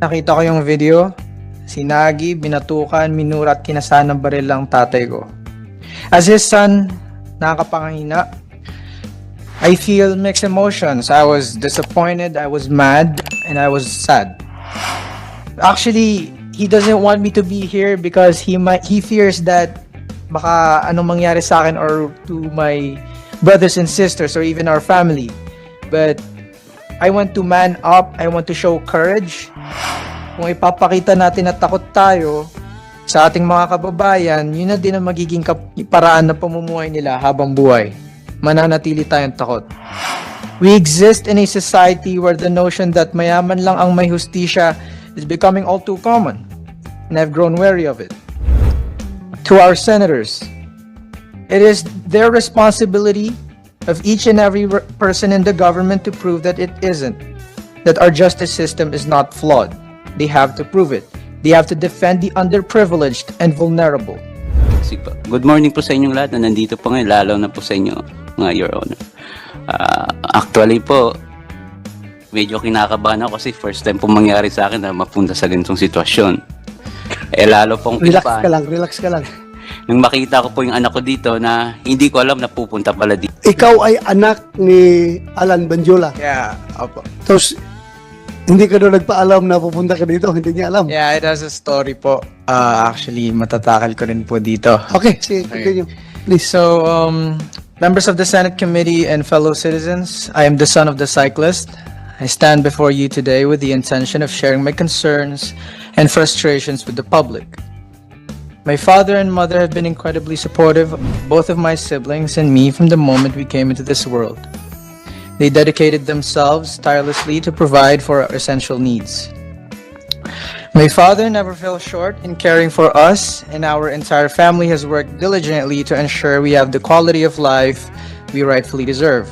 Nakita ko yung video, sinagi, binatukan, minura at kinasahan ng baril ang tatay ko. As his son, nakakapangahina. I feel mixed emotions. I was disappointed, I was mad, and I was sad. Actually, he doesn't want me to be here because he fears that baka anong mangyari sa akin or to my brothers and sisters or even our family. But I want to man up, I want to show courage. Kung ipapakita natin na takot tayo sa ating mga kababayan, yun na din ang magiging paraan ng pamumuhay nila habang buhay. Mananatili tayong takot. We exist in a society where the notion that mayaman lang ang may hustisya is becoming all too common, and I've grown wary of it. To our senators, it is their responsibility of each and every person in the government to prove that it isn't, that our justice system is not flawed. They have to prove it. They have to defend the underprivileged and vulnerable. Good morning po sa inyong lahat na nandito po ngayon, lalo na po sa inyo, Your Honor. Actually po, medyo kinakabahan ako kasi first time po mangyari sa akin na mapunta sa ganitong sitwasyon. Lalo pong Relax ka lang. Nung makita ko po yung anak ko dito na hindi ko alam na pupunta pala dito. Ikaw ay anak ni Alan Banjola. Yeah, opo. Tapos, hindi ka doon nagpaalam na pupunta ka dito, hindi niya alam. Yeah, it has a story po. Actually, matatakal ko rin po dito. Okay, sige, continue. Please. So, members of the Senate Committee and fellow citizens, I am the son of the cyclist. I stand before you today with the intention of sharing my concerns and frustrations with the public. My father and mother have been incredibly supportive of both of my siblings and me from the moment we came into this world. They dedicated themselves tirelessly to provide for our essential needs. My father never fell short in caring for us, and our entire family has worked diligently to ensure we have the quality of life we rightfully deserve.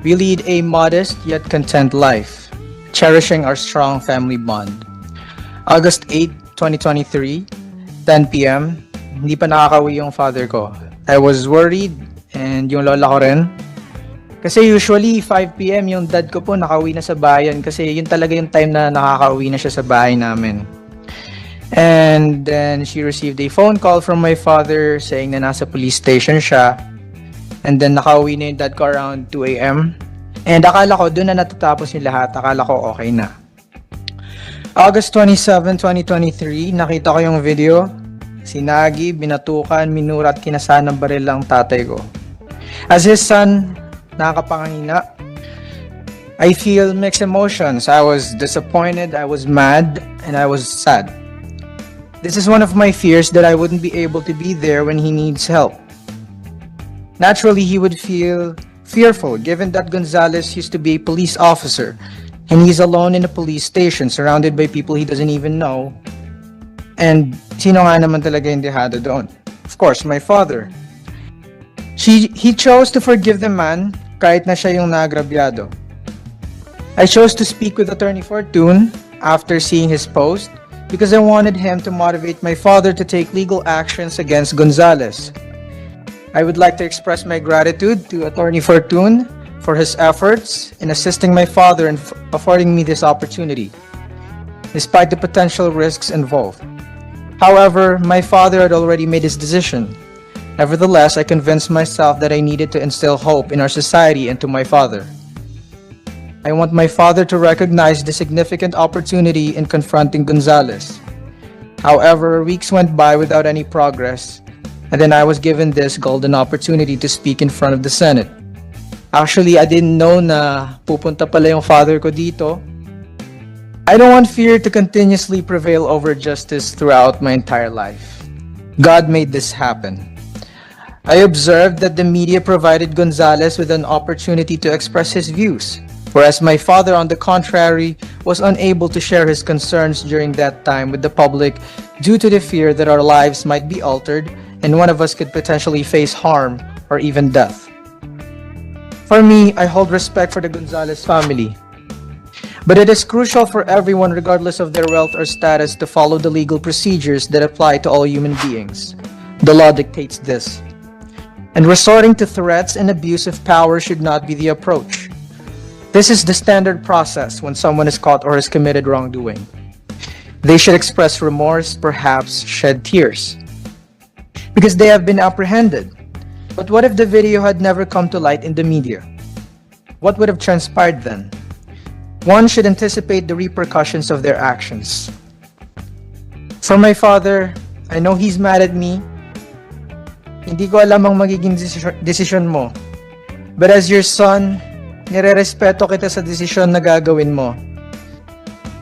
We lead a modest yet content life, cherishing our strong family bond. August 8, 2023, 10 p.m., hindi pa nakakauwi yung father ko. I was worried, and yung lola ko rin. Kasi usually 5 p.m. yung dad ko po nakauwi na sa bayan kasi yun talaga yung time na nakakauwi na siya sa bahay namin. And then she received a phone call from my father saying na nasa police station siya. And then nakauwi na yung dad ko around 2 a.m. And akala ko doon na natatapos yung lahat. Akala ko okay na. August 27, 2023, nakita ko yung video. Sinagi, binatukan, minura at kinasahan ng baril ang tatay ko. As his son, nakakapangahina. I feel mixed emotions. I was disappointed, I was mad, and I was sad. This is one of my fears that I wouldn't be able to be there when he needs help. Naturally, he would feel fearful given that Gonzales used to be a police officer and he's alone in a police station surrounded by people he doesn't even know. And sino nga naman talaga yung dehado doon? Of course, my father. He chose to forgive the man kahit na siya yung naagrabyado. I chose to speak with Attorney Fortune after seeing his post because I wanted him to motivate my father to take legal actions against Gonzales. I would like to express my gratitude to Attorney Fortune for his efforts in assisting my father and affording me this opportunity, despite the potential risks involved. However, my father had already made his decision. Nevertheless, I convinced myself that I needed to instill hope in our society and to my father. I want my father to recognize the significant opportunity in confronting Gonzales. However, weeks went by without any progress, and then I was given this golden opportunity to speak in front of the Senate. Actually, I didn't know na pupunta pala yung father ko dito. I don't want fear to continuously prevail over justice throughout my entire life. God made this happen. I observed that the media provided Gonzales with an opportunity to express his views, whereas my father, on the contrary, was unable to share his concerns during that time with the public due to the fear that our lives might be altered and one of us could potentially face harm or even death. For me, I hold respect for the Gonzales family. But it is crucial for everyone, regardless of their wealth or status, to follow the legal procedures that apply to all human beings. The law dictates this. And resorting to threats and abuse of power should not be the approach. This is the standard process when someone is caught or has committed wrongdoing. They should express remorse, perhaps shed tears, because they have been apprehended. But what if the video had never come to light in the media? What would have transpired then? One should anticipate the repercussions of their actions. For my father, I know he's mad at me. Hindi ko alam ang magiging desisyon mo. But as your son, nire-respeto kita sa desisyon na gagawin mo.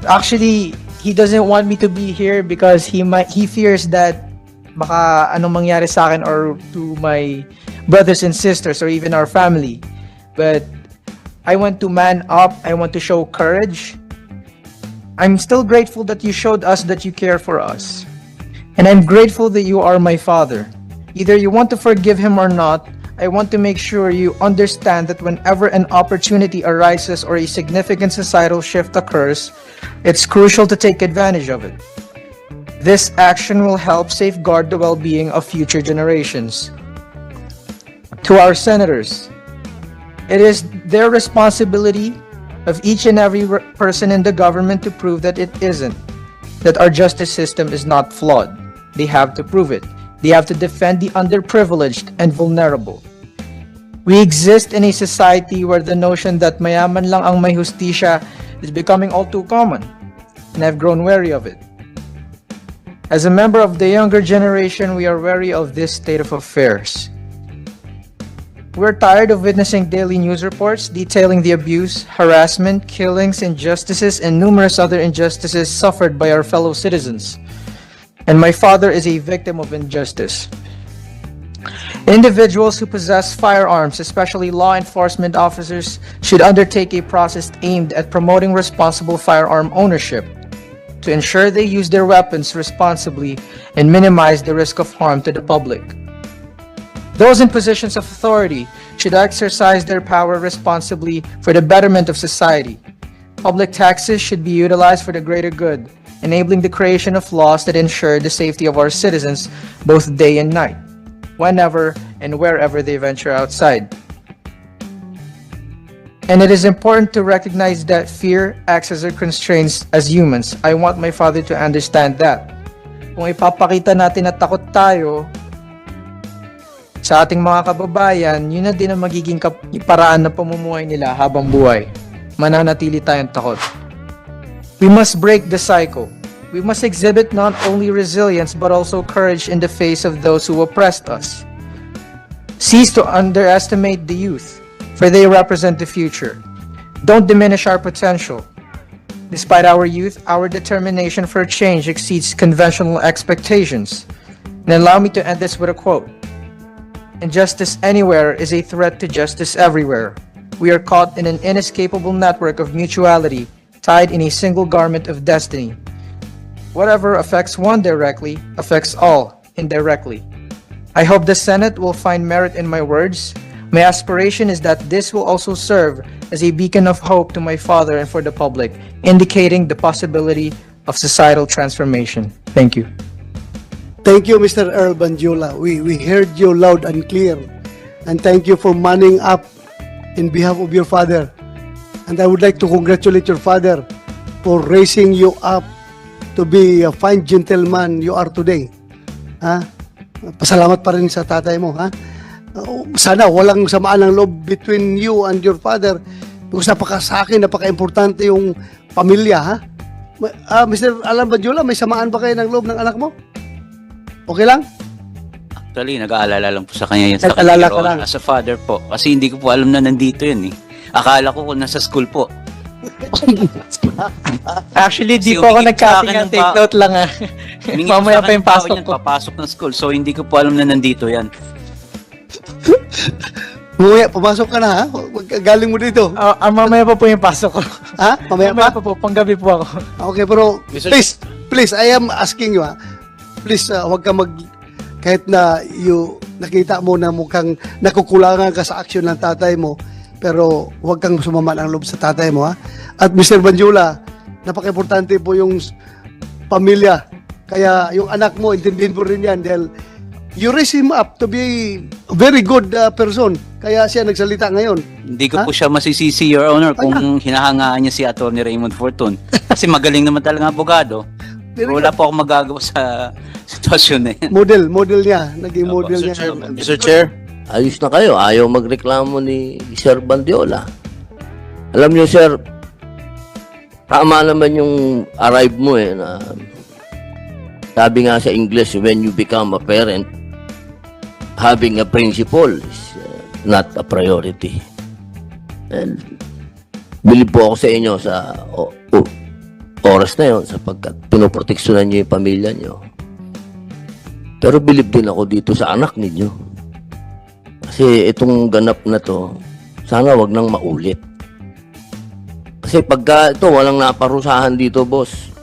Actually, he doesn't want me to be here because he fears that baka anong mangyari sa akin or to my brothers and sisters or even our family. But I want to man up. I want to show courage. I'm still grateful that you showed us that you care for us. And I'm grateful that you are my father. Either you want to forgive him or not, I want to make sure you understand that whenever an opportunity arises or a significant societal shift occurs, it's crucial to take advantage of it. This action will help safeguard the well-being of future generations. To our senators, it is their responsibility of each and every person in the government to prove that it isn't, that our justice system is not flawed. They have to prove it. They have to defend the underprivileged and vulnerable. We exist in a society where the notion that mayaman lang ang may hustisya is becoming all too common, and I've grown wary of it. As a member of the younger generation, we are wary of this state of affairs. We're tired of witnessing daily news reports detailing the abuse, harassment, killings, injustices, and numerous other injustices suffered by our fellow citizens. And my father is a victim of injustice. Individuals who possess firearms, especially law enforcement officers, should undertake a process aimed at promoting responsible firearm ownership to ensure they use their weapons responsibly and minimize the risk of harm to the public. Those in positions of authority should exercise their power responsibly for the betterment of society. Public taxes should be utilized for the greater good, enabling the creation of laws that ensure the safety of our citizens both day and night, whenever and wherever they venture outside. And it is important to recognize that fear acts as a constraint as humans. I want my father to understand that. Kung ipapakita natin na takot tayo sa ating mga kababayan, yun na din ang magiging paraan na pamumuhay nila habang buhay. Mananatili tayong takot. We must break the cycle. We must exhibit not only resilience but also courage in the face of those who oppressed us. Cease to underestimate the youth, for they represent the future. Don't diminish our potential. Despite our youth, our determination for change exceeds conventional expectations. And allow me to end this with a quote. Injustice anywhere is a threat to justice everywhere. We are caught in an inescapable network of mutuality, tied in a single garment of destiny. Whatever affects one directly affects all indirectly. I hope the Senate will find merit in my words. My aspiration is that this will also serve as a beacon of hope to my father and for the public, indicating the possibility of societal transformation. Thank you. Thank you, Mr. Earl Banjula. We heard you loud and clear. And thank you for manning up in behalf of your father. And I would like to congratulate your father for raising you up to be a fine gentleman you are today. Ha? Pasalamat pa rin sa tatay mo, ha? Sana walang samaan ng loob between you and your father because sa akin, napaka-importante yung pamilya, ha? Mr. Alan Banjula, may samaan ba kayo ng loob ng anak mo? Okay lang? Actually, nag-aalala lang po sa kanya yan. Nag-aalala ka lang? As a father po. Kasi hindi ko po alam na nandito yun eh. Akala ko kung nasa school po. Actually, di Kasi po ako umingit sa akin nag-copy ng take note lang ah. Humingi Mamaya sa pa yung akin ng tao pasok niyan, ko. papasok ng school. So, hindi ko po alam na nandito yan. Mamaya, pumasok ka na, ha? Galing mo dito. Mamaya pa po yung pasok ko. Ha? Mamaya Mamaya pa? pa po, panggabi po ako. Okay, pero please, I am asking you, ha? Please, huwag ka kahit na nakita mo na mukhang nakukulangan ka sa aksyon ng tatay mo, pero huwag kang sumama ng loob sa tatay mo, ha? At Mr. Banjula, napaka-importante po yung pamilya. Kaya yung anak mo, intindihin mo rin yan dahil you raise him up to be a very good person. Kaya siya nagsalita ngayon. Hindi ko po siya masisisi, Your Honor, kung hinahangaan niya si Atty. Raymond Fortun. Kasi magaling naman talaga abogado. Wala po akong magagawa sa sitwasyon na yan. Model niya. Naging Opo, model Mr. niya. Chair, Mr. Chair, ayos na kayo. Ayaw magreklamo ni Sir Bandiola. Alam niyo, sir, tama naman yung arrive mo na sabi nga sa English, when you become a parent, having a principal is not a priority. And bilib po ako sa inyo sa oras na yun sapagkat pinoproteksyonan niyo yung pamilya niyo. Pero bilib din ako dito sa anak ninyo. Kasi itong ganap na to, sana wag nang maulit. Kasi pagka ito, walang naparusahan dito, boss.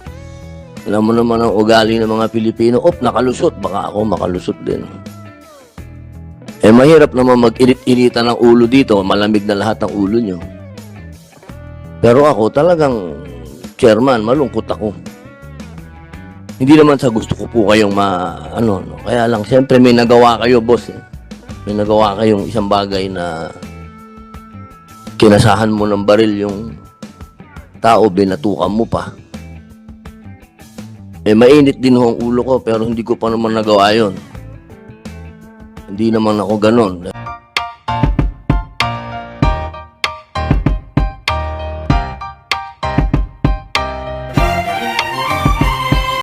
Alam mo naman ang ugali ng mga Pilipino, nakalusot, baka ako makalusot din. Mahirap naman mag-init-initan ng ulo dito, malamig na lahat ng ulo nyo. Pero ako talagang, chairman, malungkot ako. Hindi naman sa gusto ko po kayong kaya lang, siyempre may nagawa kayo, boss. May nagawa kayong isang bagay na kinasahan mo ng baril yung tao, binatukan mo pa. Mainit din ho ang ulo ko, pero hindi ko pa naman nagawa yun. Hindi naman ako ganon.